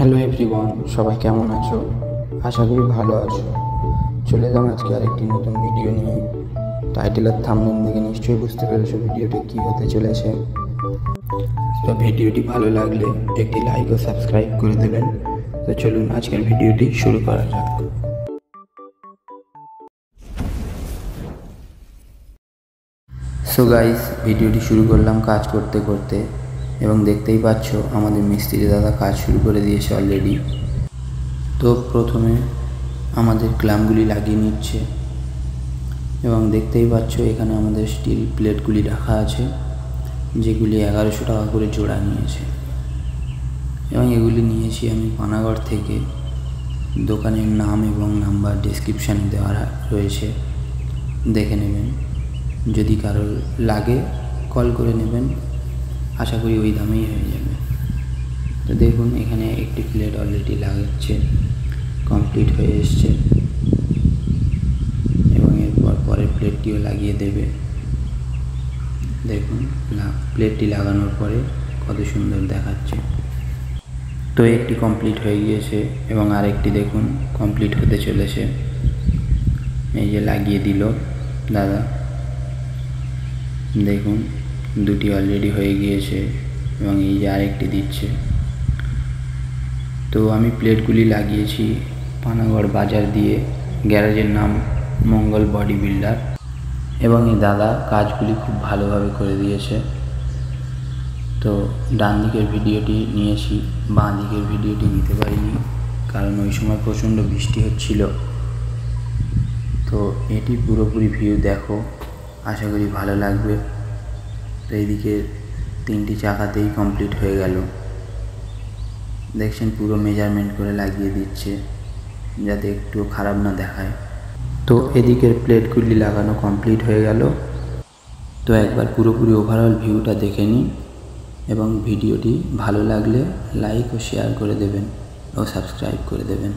Hello everyone, সবাই কেমন আছো? আশা করি ভালো আছো। চলে এলাম আজকে আরেকটি নতুন ভিডিও নিয়ে। টাইটেল আর থাম্বনেল দেখে নিশ্চয়ই বুঝতে পেরেছো ভিডিওটি কী হতে চলেছে। তো ভিডিওটি ভালো লাগলে একটি লাইক ও সাবস্ক্রাইব করে দেবেন। তো চলুন আজকের ভিডিওটি শুরু করা যাক। সো গাইস, ভিডিওটি শুরু করলাম কাজ করতে করতে, এবং দেখতেই পাচ্ছ আমাদের মিস্ত্রি দাদা কাজ শুরু করে দিয়েছে অলরেডি। তো প্রথমে আমাদের ক্ল্যাম্পগুলি লাগিয়ে নিচ্ছে, এবং দেখতেই পাচ্ছ এখানে আমাদের স্টিল প্লেটগুলি রাখা আছে, যেগুলি 1100 টাকা করে জোড়া নিয়েছে। এবং এগুলি নিয়েছি আমি পানাগড় থেকে। দোকানের নাম এবং নাম্বার ডেসক্রিপশানে দেওয়া রয়েছে, দেখে নেবেন। যদি কারোর লাগে কল করে নেবেন, আশা করি ওই দামেই হয়ে যাবে। তো দেখুন এখানে একটি প্লেট অলরেডি লাগাচ্ছে, কমপ্লিট হয়ে এসছে, এবং এরপর পরের প্লেটটিও লাগিয়ে দেবে। দেখুন প্লেটটি লাগানোর পরে কত সুন্দর দেখাচ্ছে। তো একটি কমপ্লিট হয়ে গিয়েছে এবং আরেকটি দেখুন কমপ্লিট হতে চলেছে। এই যে লাগিয়ে দিল দাদা, দেখুন দুটি অলরেডি হয়ে গিয়েছে, এবং এই যে আরেকটি দিচ্ছে। তো আমি প্লেটগুলি লাগিয়েছি পানাগড় বাজার দিয়ে, গ্যারেজের নাম মঙ্গল বডি বিল্ডার, এবং এই দাদা কাজগুলি খুব ভালোভাবে করে দিয়েছে। তো ডান দিকের ভিডিওটি নিয়েছি, বাঁ দিকের ভিডিওটি নিতে পারিনি, কারণ ওই সময় প্রচণ্ড বৃষ্টি হচ্ছিল। তো এটি পুরোপুরি ভিউ দেখো, আশা করি ভালো লাগবে। তো এইদিকে 3টি চাকাতেই কমপ্লিট হয়ে গেল। দেখছেন পুরো মেজারমেন্ট করে লাগিয়ে দিচ্ছে, যাতে একটু খারাপ না দেখায়। তো এদিকের প্লেটগুলি লাগানো কমপ্লিট হয়ে গেল। তো একবার পুরোপুরি ওভারঅল ভিউটা দেখে নিন, এবং ভিডিওটি ভালো লাগলে লাইক ও শেয়ার করে দেবেন ও সাবস্ক্রাইব করে দেবেন।